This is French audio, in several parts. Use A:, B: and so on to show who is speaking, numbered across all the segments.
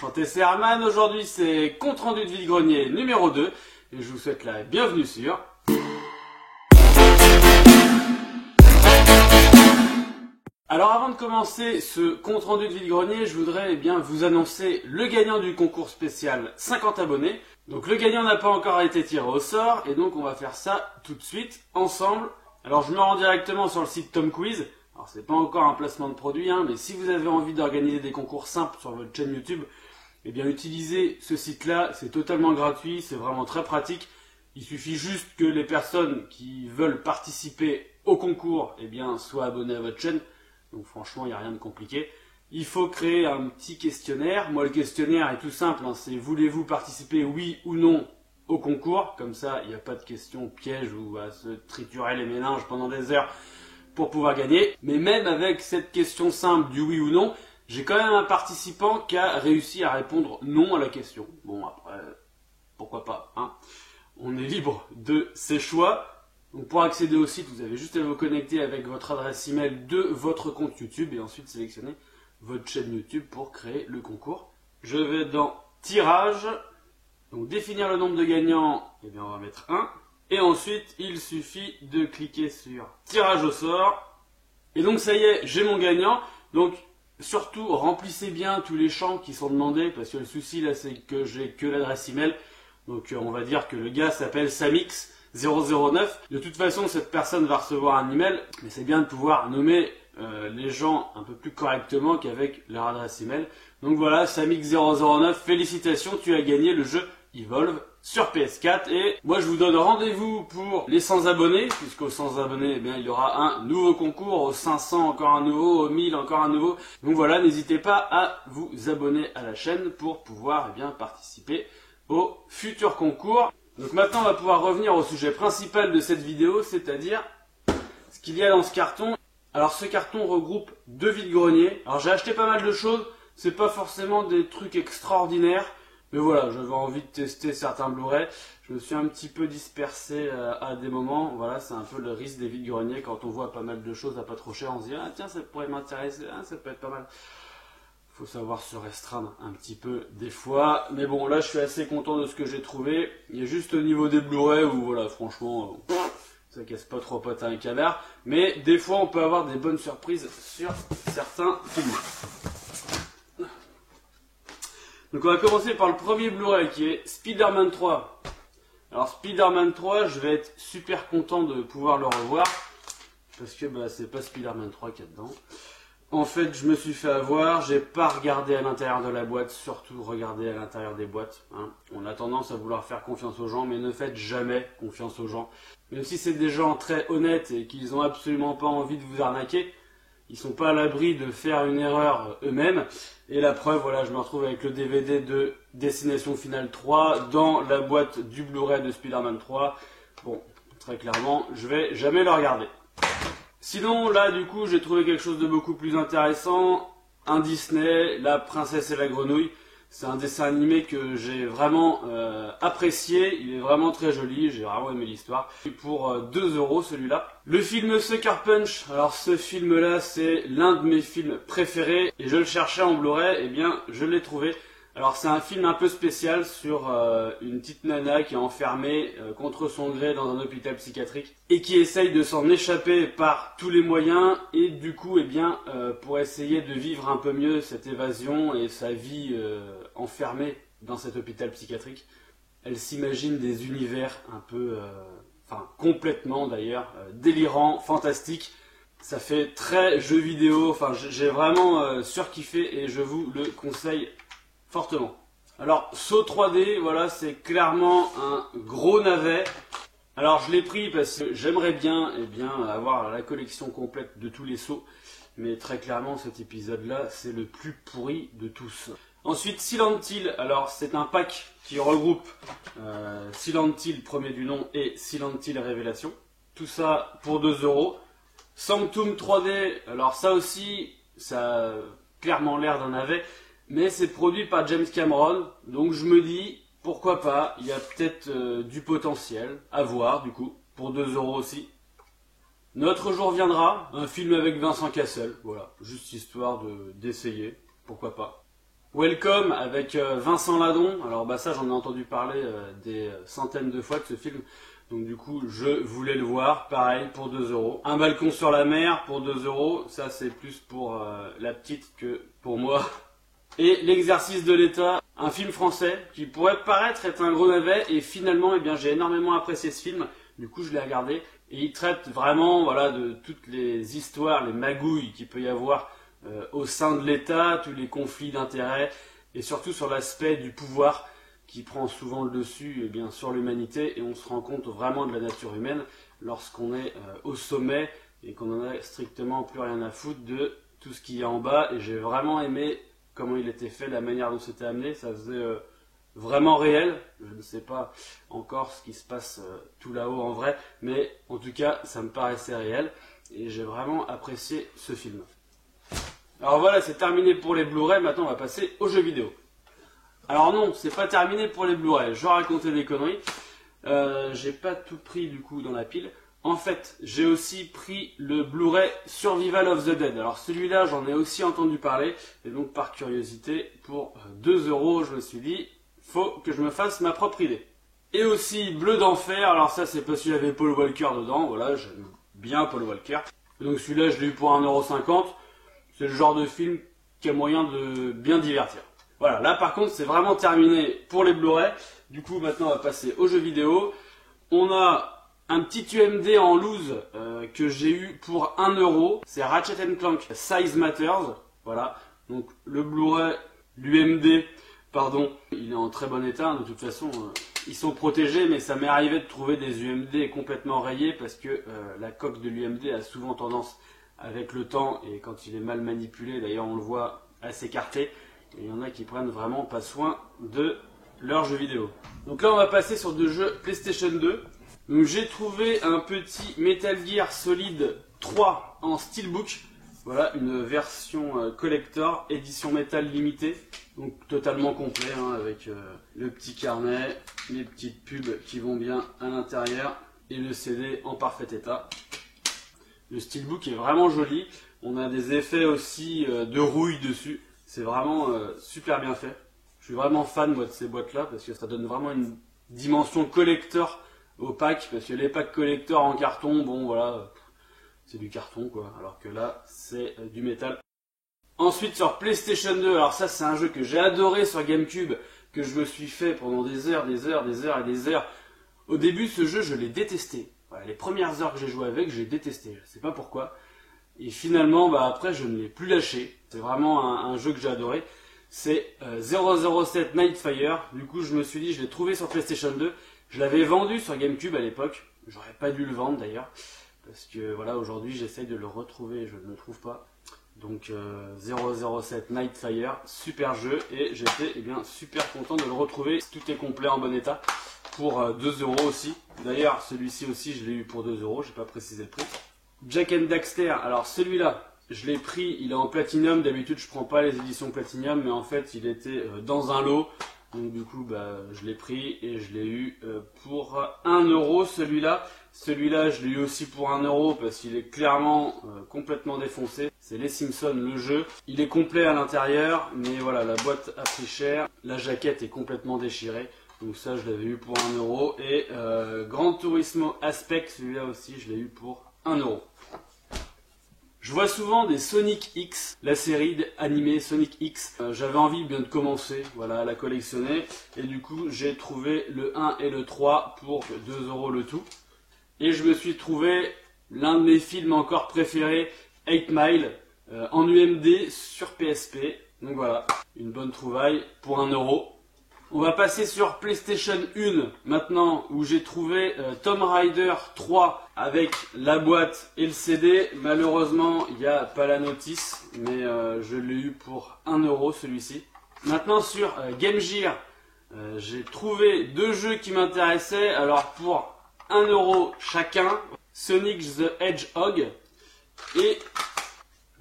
A: Enchanté, c'est Herman. Aujourd'hui, c'est compte rendu de vide-grenier numéro 2. Et je vous souhaite la bienvenue sur... Alors avant de commencer ce compte rendu de vide-grenier, je voudrais vous annoncer le gagnant du concours spécial 50 abonnés. Donc le gagnant n'a pas encore été tiré au sort et donc on va faire ça tout de suite, ensemble. Alors je me rends directement sur le site Tom Quiz. Alors c'est pas encore un placement de produit, mais si vous avez envie d'organiser des concours simples sur votre chaîne YouTube, utilisez ce site-là, c'est totalement gratuit, c'est vraiment très pratique. Il suffit juste que les personnes qui veulent participer au concours, soient abonnées à votre chaîne. Donc franchement, il n'y a rien de compliqué. Il faut créer un petit questionnaire. Moi, le questionnaire est tout simple, c'est voulez-vous participer, oui ou non, au concours. Comme ça, il n'y a pas de questions pièges ou à se triturer les méninges pendant des heures pour pouvoir gagner. Mais même avec cette question simple du oui ou non, j'ai quand même un participant qui a réussi à répondre non à la question. Bon, après, pourquoi pas, On est libre de ses choix. Donc pour accéder au site, vous avez juste à vous connecter avec votre adresse email de votre compte YouTube et ensuite sélectionner votre chaîne YouTube pour créer le concours. Je vais dans tirage, donc définir le nombre de gagnants, on va mettre 1. Et ensuite, il suffit de cliquer sur tirage au sort. Et donc ça y est, j'ai mon gagnant. Donc surtout, remplissez bien tous les champs qui sont demandés parce que le souci là, c'est que j'ai que l'adresse email. Donc on va dire que le gars s'appelle Samix009. De toute façon, cette personne va recevoir un email, mais c'est bien de pouvoir nommer les gens un peu plus correctement qu'avec leur adresse email. Donc voilà, Samix009, félicitations, tu as gagné le jeu Evolve sur PS4. Et moi, je vous donne rendez-vous pour les 100 abonnés, puisqu'aux 100 abonnés, il y aura un nouveau concours, aux 500 encore un nouveau, aux 1000 encore un nouveau. Donc voilà, n'hésitez pas à vous abonner à la chaîne pour pouvoir participer au futur concours. Donc maintenant on va pouvoir revenir au sujet principal de cette vidéo, c'est-à-dire ce qu'il y a dans ce carton. Alors ce carton regroupe 2 vide-greniers. Alors j'ai acheté pas mal de choses, c'est pas forcément des trucs extraordinaires, mais voilà, j'avais envie de tester certains Blu-ray. Je me suis un petit peu dispersé à des moments. Voilà, c'est un peu le risque des vide-greniers quand on voit pas mal de choses à pas trop cher, on se dit ah tiens ça pourrait m'intéresser, ça peut être pas mal. Faut savoir se restreindre un petit peu des fois. Mais bon, là, je suis assez content de ce que j'ai trouvé. Il y a juste au niveau des Blu-ray où, voilà, franchement, ça casse pas trop patin un canard. Mais des fois, on peut avoir des bonnes surprises sur certains films. Donc, on va commencer par le premier Blu-ray qui est Spider-Man 3. Alors, Spider-Man 3, je vais être super content de pouvoir le revoir. Parce que, c'est pas Spider-Man 3 qu'il y a dedans. En fait, je me suis fait avoir, j'ai pas regardé à l'intérieur de la boîte, surtout regardez à l'intérieur des boîtes. On a tendance à vouloir faire confiance aux gens, mais ne faites jamais confiance aux gens. Même si c'est des gens très honnêtes et qu'ils ont absolument pas envie de vous arnaquer, ils sont pas à l'abri de faire une erreur eux-mêmes. Et la preuve, voilà, je me retrouve avec le DVD de Destination Finale 3 dans la boîte du Blu-ray de Spider-Man 3. Bon, très clairement, je vais jamais le regarder. Sinon, là, du coup, j'ai trouvé quelque chose de beaucoup plus intéressant. Un Disney, La Princesse et la Grenouille. C'est un dessin animé que j'ai vraiment apprécié. Il est vraiment très joli, j'ai vraiment aimé l'histoire. Et pour 2 € celui-là. Le film Sucker Punch. Alors ce film-là, c'est l'un de mes films préférés. Et je le cherchais en Blu-ray, je l'ai trouvé. Alors c'est un film un peu spécial sur une petite nana qui est enfermée contre son gré dans un hôpital psychiatrique et qui essaye de s'en échapper par tous les moyens et du coup pour essayer de vivre un peu mieux cette évasion et sa vie enfermée dans cet hôpital psychiatrique, elle s'imagine des univers un peu, complètement d'ailleurs, délirants, fantastiques. Ça fait très jeu vidéo, j'ai vraiment surkiffé et je vous le conseille fortement. Alors, Saw 3D, voilà, c'est clairement un gros navet. Alors, je l'ai pris parce que j'aimerais bien, avoir la collection complète de tous les Saw. Mais très clairement, cet épisode-là, c'est le plus pourri de tous. Ensuite, Silent Hill. Alors, c'est un pack qui regroupe Silent Hill, premier du nom, et Silent Hill Révélation. Tout ça pour 2 €. Sanctum 3D. Alors, ça aussi, ça a clairement l'air d'un navet. Mais c'est produit par James Cameron, donc je me dis, pourquoi pas, il y a peut-être du potentiel à voir du coup, pour 2 € aussi. Notre jour viendra, un film avec Vincent Cassel, voilà, juste histoire d'essayer, pourquoi pas. Welcome avec Vincent Ladon. Alors bah ça j'en ai entendu parler des centaines de fois de ce film. Donc du coup je voulais le voir, pareil pour 2 euros. Un balcon sur la mer pour 2 euros, ça c'est plus pour la petite que pour moi. Et l'exercice de l'État, un film français qui pourrait paraître être un gros navet et finalement eh bien j'ai énormément apprécié ce film. Du coup je l'ai regardé et il traite vraiment voilà de toutes les histoires, les magouilles qu'il peut y avoir au sein de l'État, tous les conflits d'intérêts et surtout sur l'aspect du pouvoir qui prend souvent le dessus bien, sur l'humanité et on se rend compte vraiment de la nature humaine lorsqu'on est au sommet et qu'on n'en a strictement plus rien à foutre de tout ce qu'il y a en bas. Et j'ai vraiment aimé comment il était fait, la manière dont c'était amené, ça faisait vraiment réel. Je ne sais pas encore ce qui se passe tout là-haut en vrai, mais en tout cas ça me paraissait réel et j'ai vraiment apprécié ce film. Alors voilà, c'est terminé pour les Blu-ray, maintenant on va passer aux jeux vidéo. Alors non, c'est pas terminé pour les Blu-ray, je racontais des conneries. J'ai pas tout pris du coup dans la pile. En fait, j'ai aussi pris le Blu-ray Survival of the Dead. Alors celui-là, j'en ai aussi entendu parler, et donc par curiosité, pour 2 euros, je me suis dit, faut que je me fasse ma propre idée. Et aussi Bleu d'Enfer, alors ça c'est parce qu'il y avait Paul Walker dedans, voilà, j'aime bien Paul Walker. Et donc celui-là, je l'ai eu pour 1,50 €. C'est le genre de film qui a moyen de bien divertir. Voilà, là par contre c'est vraiment terminé pour les Blu-ray. Du coup maintenant on va passer aux jeux vidéo. On a un petit UMD en loose que j'ai eu pour 1 €. C'est Ratchet & Clank Size Matters. Voilà, donc le Blu-ray, l'UMD, pardon, il est en très bon état. De toute façon, ils sont protégés, mais ça m'est arrivé de trouver des UMD complètement rayés parce que la coque de l'UMD a souvent tendance avec le temps et quand il est mal manipulé, d'ailleurs on le voit, à s'écarter. Et il y en a qui prennent vraiment pas soin de leurs jeux vidéo. Donc là on va passer sur deux jeux PlayStation 2. Donc j'ai trouvé un petit Metal Gear Solid 3 en Steelbook. Voilà, une version collector, édition métal limitée. Donc totalement complet, hein, avec le petit carnet, les petites pubs qui vont bien à l'intérieur et le CD en parfait état. Le Steelbook est vraiment joli. On a des effets aussi de rouille dessus. C'est vraiment super bien fait. Je suis vraiment fan moi de ces boîtes là parce que ça donne vraiment une dimension collector au pack. Parce que les packs collector en carton, bon voilà, c'est du carton quoi. Alors que là, c'est du métal. Ensuite sur PlayStation 2, alors ça c'est un jeu que j'ai adoré sur GameCube, que je me suis fait pendant des heures et des heures. Au début ce jeu je l'ai détesté. Voilà, les premières heures que j'ai joué avec, j'ai détesté, je sais pas pourquoi. Et finalement, bah, après, je ne l'ai plus lâché. C'est vraiment un jeu que j'ai adoré. C'est 007 Nightfire. Du coup, je me suis dit, je l'ai trouvé sur PlayStation 2. Je l'avais vendu sur GameCube à l'époque. J'aurais pas dû le vendre d'ailleurs. Parce que voilà, aujourd'hui, j'essaye de le retrouver et je ne le trouve pas. Donc 007 Nightfire, super jeu. Et j'étais bien super content de le retrouver. Tout est complet en bon état. Pour 2 € aussi. D'ailleurs, celui-ci aussi, je l'ai eu pour 2 €. J'ai pas précisé le prix. Jak and Daxter, alors celui-là, je l'ai pris, il est en platinum. D'habitude, je prends pas les éditions platinum, mais en fait, il était dans un lot. Donc du coup, bah, je l'ai pris et je l'ai eu pour 1 € celui-là. Celui-là, je l'ai eu aussi pour 1 € parce qu'il est clairement complètement défoncé. C'est Les Simpsons, le jeu. Il est complet à l'intérieur, mais voilà, la boîte a pris cher. La jaquette est complètement déchirée. Donc ça, je l'avais eu pour 1 €. Et Gran Turismo Aspect, celui-là aussi, je l'ai eu pour 1 €. Je vois souvent des Sonic X, la série animée Sonic X. J'avais envie bien de commencer, voilà, à la collectionner. Et du coup, j'ai trouvé le 1 et le 3 pour 2 € le tout. Et je me suis trouvé l'un de mes films encore préférés, 8 Mile, en UMD sur PSP. Donc voilà, une bonne trouvaille pour 1 €. On va passer sur PlayStation 1 maintenant, où j'ai trouvé Tomb Raider 3 avec la boîte et le CD. Malheureusement, il n'y a pas la notice, mais je l'ai eu pour 1 € celui-ci. Maintenant sur Game Gear, j'ai trouvé deux jeux qui m'intéressaient. Alors pour 1 € chacun, Sonic the Hedgehog et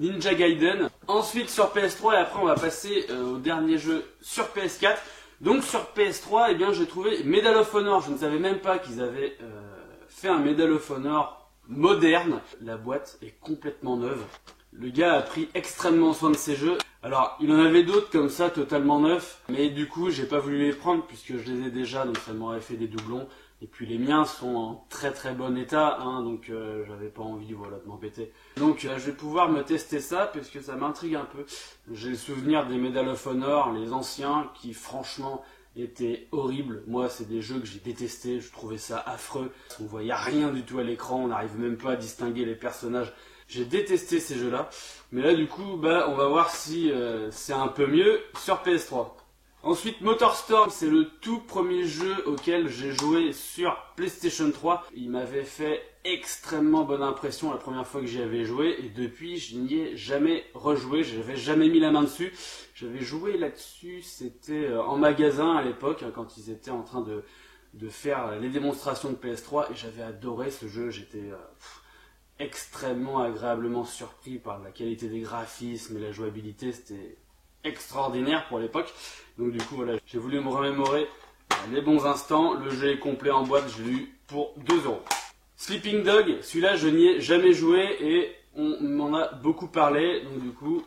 A: Ninja Gaiden. Ensuite sur PS3 et après on va passer au dernier jeu sur PS4. Donc sur PS3, eh bien j'ai trouvé Medal of Honor. Je ne savais même pas qu'ils avaient fait un Medal of Honor moderne. La boîte est complètement neuve. Le gars a pris extrêmement soin de ses jeux. Alors, il en avait d'autres comme ça, totalement neufs, mais du coup, j'ai pas voulu les prendre puisque je les ai déjà, donc ça m'aurait fait des doublons. Et puis les miens sont en très très bon état, hein, donc j'avais pas envie, voilà, de m'embêter. Donc je vais pouvoir me tester ça puisque ça m'intrigue un peu. J'ai le souvenir des Medal of Honor, les anciens, qui franchement étaient horribles. Moi, c'est des jeux que j'ai détestés, je trouvais ça affreux. On voyait rien du tout à l'écran, on n'arrive même pas à distinguer les personnages. J'ai détesté ces jeux-là, mais là du coup, on va voir si c'est un peu mieux sur PS3. Ensuite, MotorStorm, c'est le tout premier jeu auquel j'ai joué sur PlayStation 3. Il m'avait fait extrêmement bonne impression la première fois que j'y avais joué, et depuis, je n'y ai jamais rejoué, je n'avais jamais mis la main dessus. J'avais joué là-dessus, c'était en magasin à l'époque, quand ils étaient en train de faire les démonstrations de PS3, et j'avais adoré ce jeu, j'étais extrêmement agréablement surpris par la qualité des graphismes et la jouabilité, c'était extraordinaire pour l'époque. Donc du coup voilà, j'ai voulu me remémorer les bons instants. Le jeu est complet en boîte, je l'ai eu pour 2 €. Sleeping Dog, celui-là je n'y ai jamais joué et on m'en a beaucoup parlé, donc du coup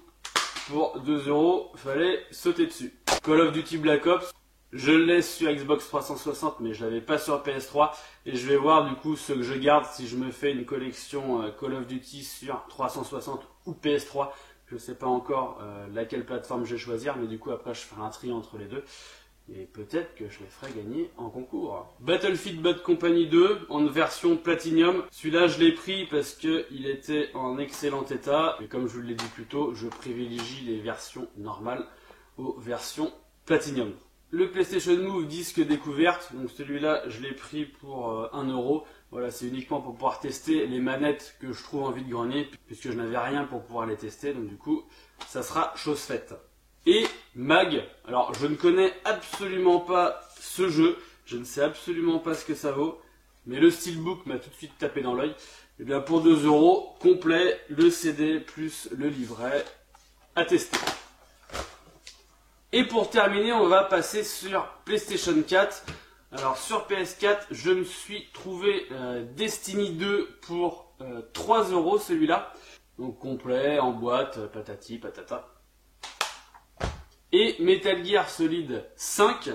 A: pour 2 €, fallait sauter dessus. Call of Duty Black Ops, je le laisse sur Xbox 360 mais je l'avais pas sur PS3 et je vais voir du coup ce que je garde si je me fais une collection Call of Duty sur 360 ou PS3. Je sais pas encore laquelle plateforme je vais choisir, mais du coup après je ferai un tri entre les deux. Et peut-être que je les ferai gagner en concours. Battlefield Bad Company 2 en version Platinum. Celui-là je l'ai pris parce qu'il était en excellent état. Et comme je vous l'ai dit plus tôt, je privilégie les versions normales aux versions Platinum. Le PlayStation Move disque découverte, donc celui-là je l'ai pris pour 1 €. Voilà, c'est uniquement pour pouvoir tester les manettes que je trouve en vide-grenier, puisque je n'avais rien pour pouvoir les tester, donc du coup, ça sera chose faite. Et Mag, alors je ne connais absolument pas ce jeu, je ne sais absolument pas ce que ça vaut, mais le Steelbook m'a tout de suite tapé dans l'œil. Et bien pour 2 €, complet, le CD plus le livret à tester. Et pour terminer, on va passer sur PlayStation 4. Alors sur PS4, je me suis trouvé Destiny 2 pour 3 € celui-là. Donc complet, en boîte, patati patata. Et Metal Gear Solid 5,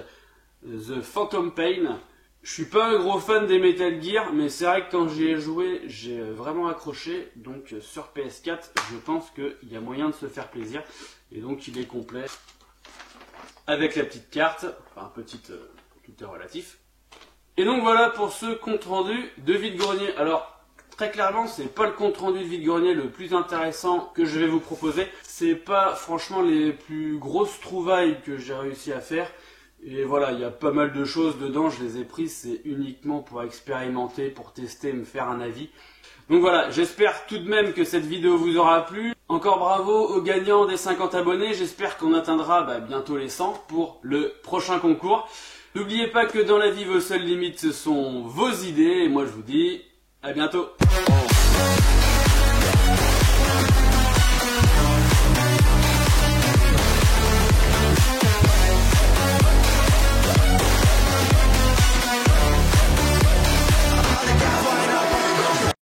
A: The Phantom Pain. Je suis pas un gros fan des Metal Gear, mais c'est vrai que quand j'y ai joué, j'ai vraiment accroché. Donc sur PS4, je pense qu'il y a moyen de se faire plaisir. Et donc il est complet. Avec la petite carte, enfin petite, tout est relatif. Et donc voilà pour ce compte rendu de vide-grenier. Alors très clairement, c'est pas le compte rendu de vide-grenier le plus intéressant que je vais vous proposer. C'est pas franchement les plus grosses trouvailles que j'ai réussi à faire. Et voilà, il y a pas mal de choses dedans, je les ai prises, c'est uniquement pour expérimenter, pour tester, me faire un avis. Donc voilà, j'espère tout de même que cette vidéo vous aura plu. Encore bravo aux gagnants des 50 abonnés, j'espère qu'on atteindra bientôt les 100 pour le prochain concours. N'oubliez pas que dans la vie, vos seules limites, ce sont vos idées, et moi je vous dis à bientôt.